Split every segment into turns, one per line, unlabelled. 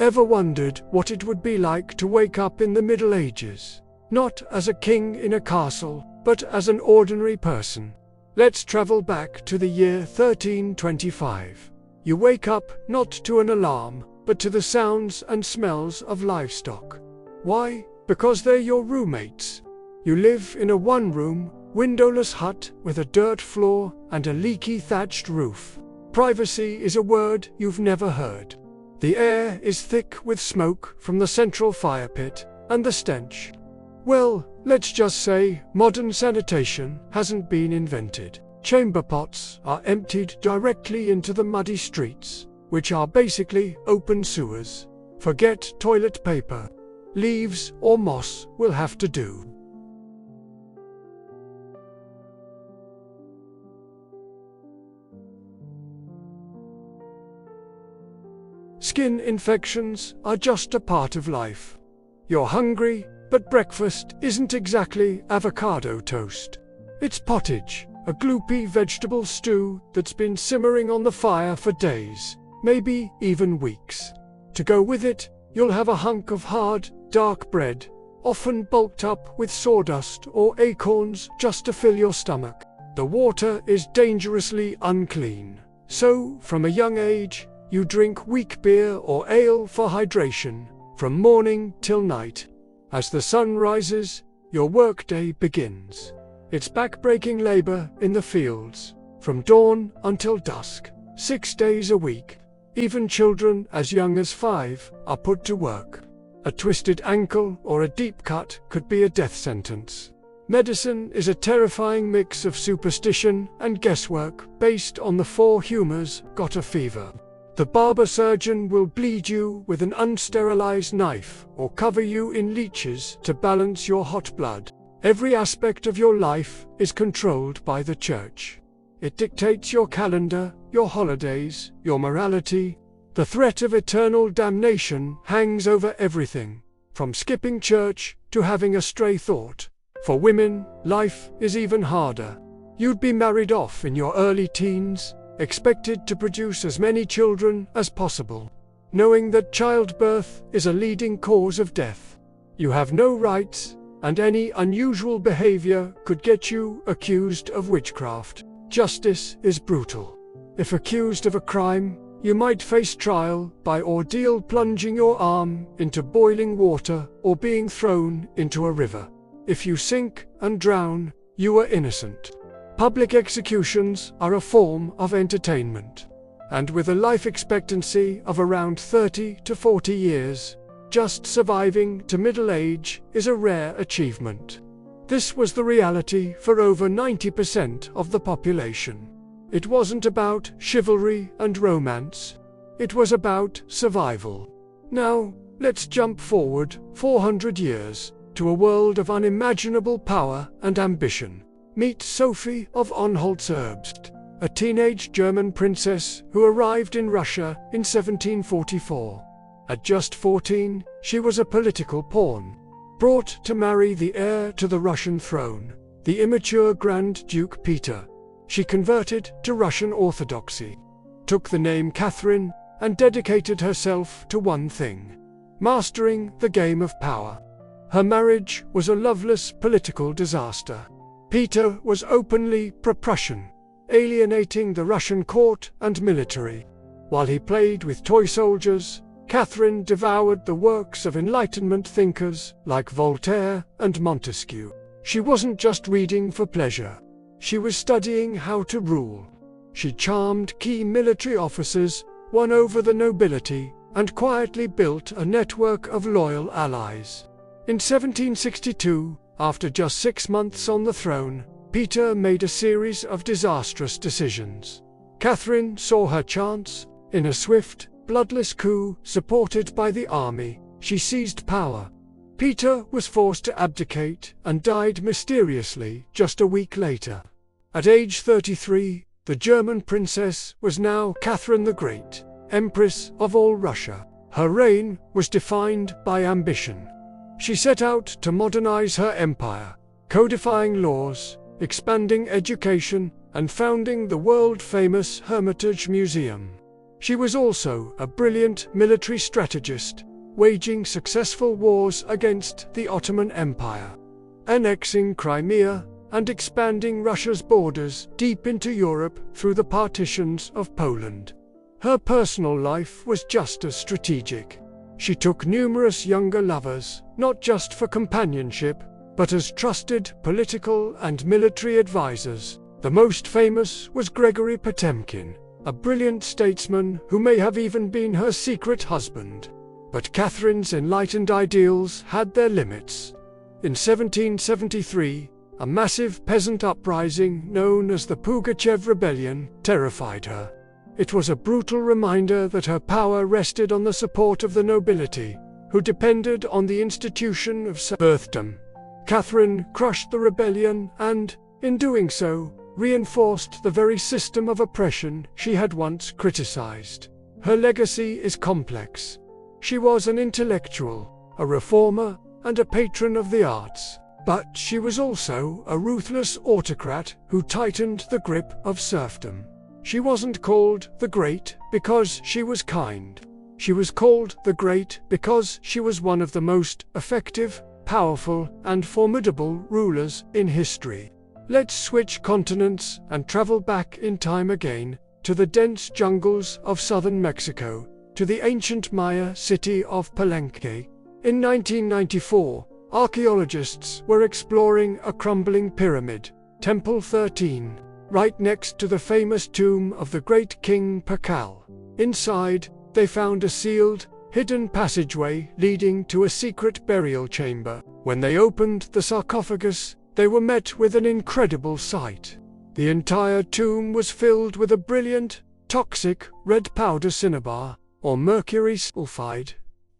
Ever wondered what it would be like to wake up in the Middle Ages? Not as a king in a castle, but as an ordinary person. Let's travel back to the year 1325. You wake up not to an alarm, but to the sounds and smells of livestock. Why? Because they're your roommates. You live in a one-room, windowless hut with a dirt floor and a leaky thatched roof. Privacy is a word you've never heard. The air is thick with smoke from the central fire pit, and the stench. Well, let's just say modern sanitation hasn't been invented. Chamber pots are emptied directly into the muddy streets, which are basically open sewers. Forget toilet paper. Leaves or moss will have to do. Skin infections are just a part of life. You're hungry, but breakfast isn't exactly avocado toast. It's pottage, a gloopy vegetable stew that's been simmering on the fire for days, maybe even weeks. To go with it, you'll have a hunk of hard, dark bread, often bulked up with sawdust or acorns just to fill your stomach. The water is dangerously unclean, so from a young age, you drink weak beer or ale for hydration, from morning till night. As the sun rises, your workday begins. It's back-breaking labor in the fields, from dawn until dusk, 6 days a week. Even children as young as 5 are put to work. A twisted ankle or a deep cut could be a death sentence. Medicine is a terrifying mix of superstition and guesswork based on the 4 humors: got a fever. The barber surgeon will bleed you with an unsterilized knife or cover you in leeches to balance your hot blood. Every aspect of your life is controlled by the church. It dictates your calendar, your holidays, your morality. The threat of eternal damnation hangs over everything, from skipping church to having a stray thought. For women, life is even harder. You'd be married off in your early teens, expected to produce as many children as possible, knowing that childbirth is a leading cause of death. You have no rights, and any unusual behavior could get you accused of witchcraft. Justice is brutal. If accused of a crime, you might face trial by ordeal, plunging your arm into boiling water or being thrown into a river. If you sink and drown, you are innocent. Public executions are a form of entertainment. And with a life expectancy of around 30 to 40 years, just surviving to middle age is a rare achievement. This was the reality for over 90% of the population. It wasn't about chivalry and romance. It was about survival. Now, let's jump forward 400 years to a world of unimaginable power and ambition. Meet Sophie of Unresolved, a teenage German princess who arrived in Russia in 1744. At just 14, she was a political pawn, brought to marry the heir to the Russian throne, the immature Grand Duke Peter. She converted to Russian Orthodoxy, took the name Catherine, and dedicated herself to one thing: mastering the game of power. Her marriage was a loveless political disaster. Peter was openly pro-Prussian, alienating the Russian court and military. While he played with toy soldiers, Catherine devoured the works of Enlightenment thinkers like Voltaire and Montesquieu. She wasn't just reading for pleasure. She was studying how to rule. She charmed key military officers, won over the nobility, and quietly built a network of loyal allies. In 1762, after just 6 months on the throne, Peter made a series of disastrous decisions. Catherine saw her chance. In a swift, bloodless coup supported by the army, she seized power. Peter was forced to abdicate and died mysteriously just a week later. At age 33, the German princess was now Catherine the Great, Empress of all Russia. Her reign was defined by ambition. She set out to modernize her empire, codifying laws, expanding education, and founding the world-famous Hermitage Museum. She was also a brilliant military strategist, waging successful wars against the Ottoman Empire, annexing Crimea, and expanding Russia's borders deep into Europe through the partitions of Poland. Her personal life was just as strategic. She took numerous younger lovers, not just for companionship, but as trusted political and military advisors. The most famous was Gregory Potemkin, a brilliant statesman who may have even been her secret husband. But Catherine's enlightened ideals had their limits. In 1773, a massive peasant uprising known as the Pugachev Rebellion terrified her. It was a brutal reminder that her power rested on the support of the nobility, who depended on the institution of serfdom. Catherine crushed the rebellion and, in doing so, reinforced the very system of oppression she had once criticized. Her legacy is complex. She was an intellectual, a reformer, and a patron of the arts. But she was also a ruthless autocrat who tightened the grip of serfdom. She wasn't called the Great because she was kind. She was called the Great because she was one of the most effective, powerful, and formidable rulers in history. Let's switch continents and travel back in time again, to the dense jungles of southern Mexico, to the ancient Maya city of Palenque. In 1994, archaeologists were exploring a crumbling pyramid, Temple 13, right next to the famous tomb of the great King Pakal. Inside, they found a sealed, hidden passageway leading to a secret burial chamber. When they opened the sarcophagus, they were met with an incredible sight. The entire tomb was filled with a brilliant, toxic, red powder cinnabar, or mercury sulfide.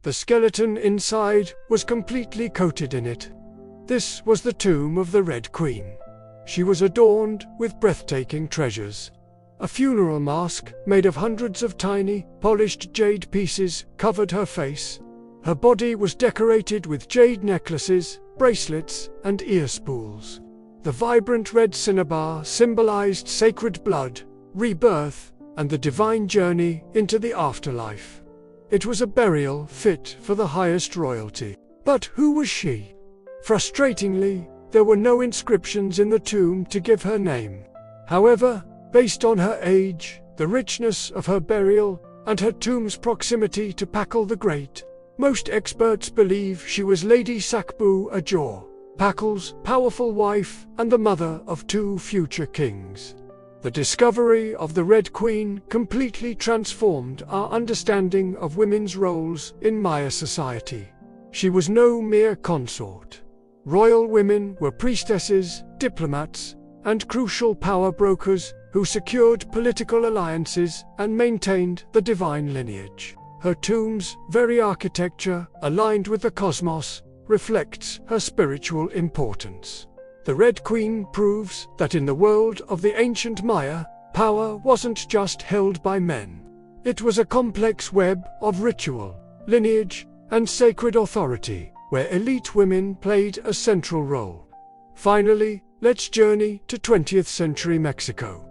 The skeleton inside was completely coated in it. This was the tomb of the Red Queen. She was adorned with breathtaking treasures. A funeral mask made of hundreds of tiny, polished jade pieces covered her face. Her body was decorated with jade necklaces, bracelets, and ear spools. The vibrant red cinnabar symbolized sacred blood, rebirth, and the divine journey into the afterlife. It was a burial fit for the highest royalty. But who was she? Frustratingly, there were no inscriptions in the tomb to give her name. However, based on her age, the richness of her burial, and her tomb's proximity to Pakal the Great, most experts believe she was Lady Sakbu Ajor, Pakal's powerful wife and the mother of 2 future kings. The discovery of the Red Queen completely transformed our understanding of women's roles in Maya society. She was no mere consort. Royal women were priestesses, diplomats, and crucial power brokers who secured political alliances and maintained the divine lineage. Her tomb's very architecture, aligned with the cosmos, reflects her spiritual importance. The Red Queen proves that in the world of the ancient Maya, power wasn't just held by men. It was a complex web of ritual, lineage, and sacred authority, where elite women played a central role. Finally, let's journey to 20th century Mexico,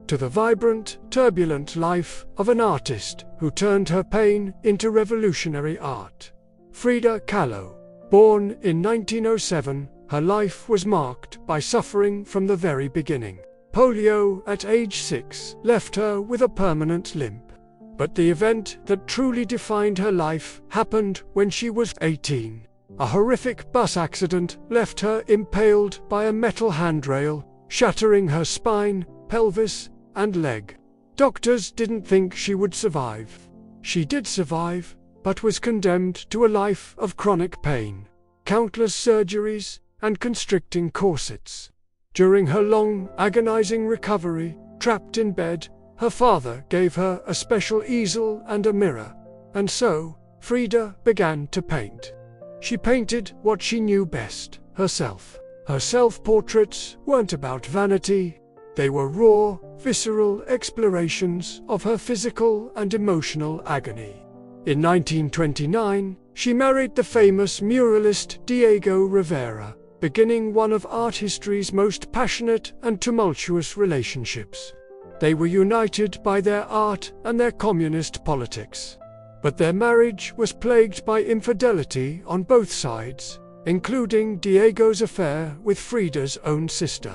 to the vibrant, turbulent life of an artist who turned her pain into revolutionary art. Frida Kahlo. Born in 1907, her life was marked by suffering from the very beginning. Polio at age 6 left her with a permanent limp. But the event that truly defined her life happened when she was 18. A horrific bus accident left her impaled by a metal handrail, shattering her spine, pelvis, and leg. Doctors didn't think she would survive. She did survive, but was condemned to a life of chronic pain, countless surgeries, and constricting corsets. During her long, agonizing recovery, trapped in bed, her father gave her a special easel and a mirror, and so, Frida began to paint. She painted what she knew best, herself. Her self-portraits weren't about vanity. They were raw, visceral explorations of her physical and emotional agony. In 1929, she married the famous muralist Diego Rivera, beginning one of art history's most passionate and tumultuous relationships. They were united by their art and their communist politics. But their marriage was plagued by infidelity on both sides, including Diego's affair with Frida's own sister.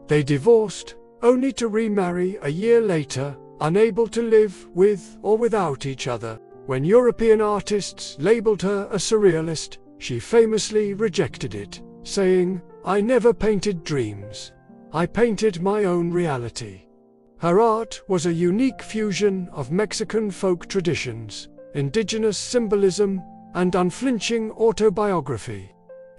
They divorced, only to remarry a year later, unable to live with or without each other. When European artists labeled her a surrealist, she famously rejected it, saying, "I never painted dreams. I painted my own reality." Her art was a unique fusion of Mexican folk traditions, indigenous symbolism, and unflinching autobiography.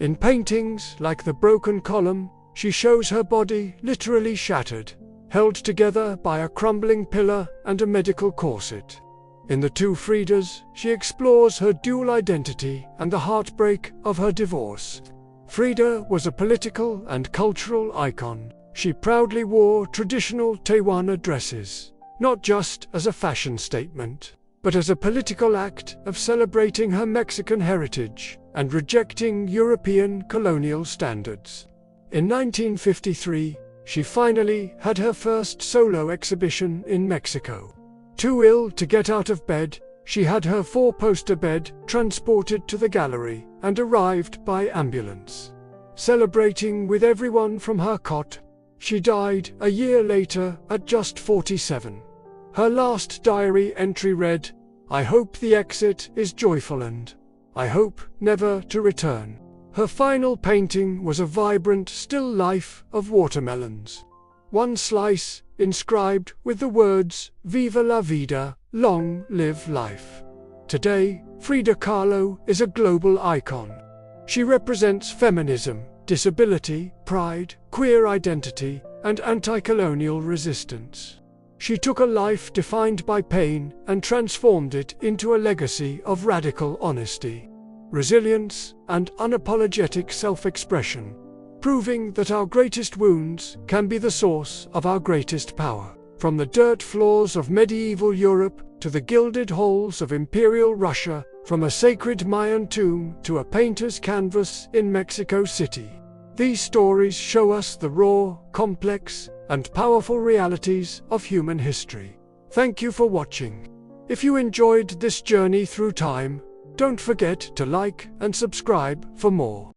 In paintings like The Broken Column, she shows her body literally shattered, held together by a crumbling pillar and a medical corset. In The Two Fridas, she explores her dual identity and the heartbreak of her divorce. Frida was a political and cultural icon. She proudly wore traditional Tehuana dresses, not just as a fashion statement, but as a political act of celebrating her Mexican heritage and rejecting European colonial standards. In 1953, she finally had her first solo exhibition in Mexico. Too ill to get out of bed, she had her 4-poster bed transported to the gallery and arrived by ambulance. Celebrating with everyone from her cot, she died a year later at just 47. Her last diary entry read, "I hope the exit is joyful and I hope never to return." Her final painting was a vibrant still life of watermelons. One slice inscribed with the words, "Viva la vida, long live life." Today, Frida Kahlo is a global icon. She represents feminism, disability, pride, queer identity, and anti-colonial resistance. She took a life defined by pain and transformed it into a legacy of radical honesty, resilience, and unapologetic self-expression, proving that our greatest wounds can be the source of our greatest power. From the dirt floors of medieval Europe to the gilded halls of Imperial Russia, from a sacred Mayan tomb to a painter's canvas in Mexico City, these stories show us the raw, complex, and powerful realities of human history. Thank you for watching. If you enjoyed this journey through time, don't forget to like and subscribe for more.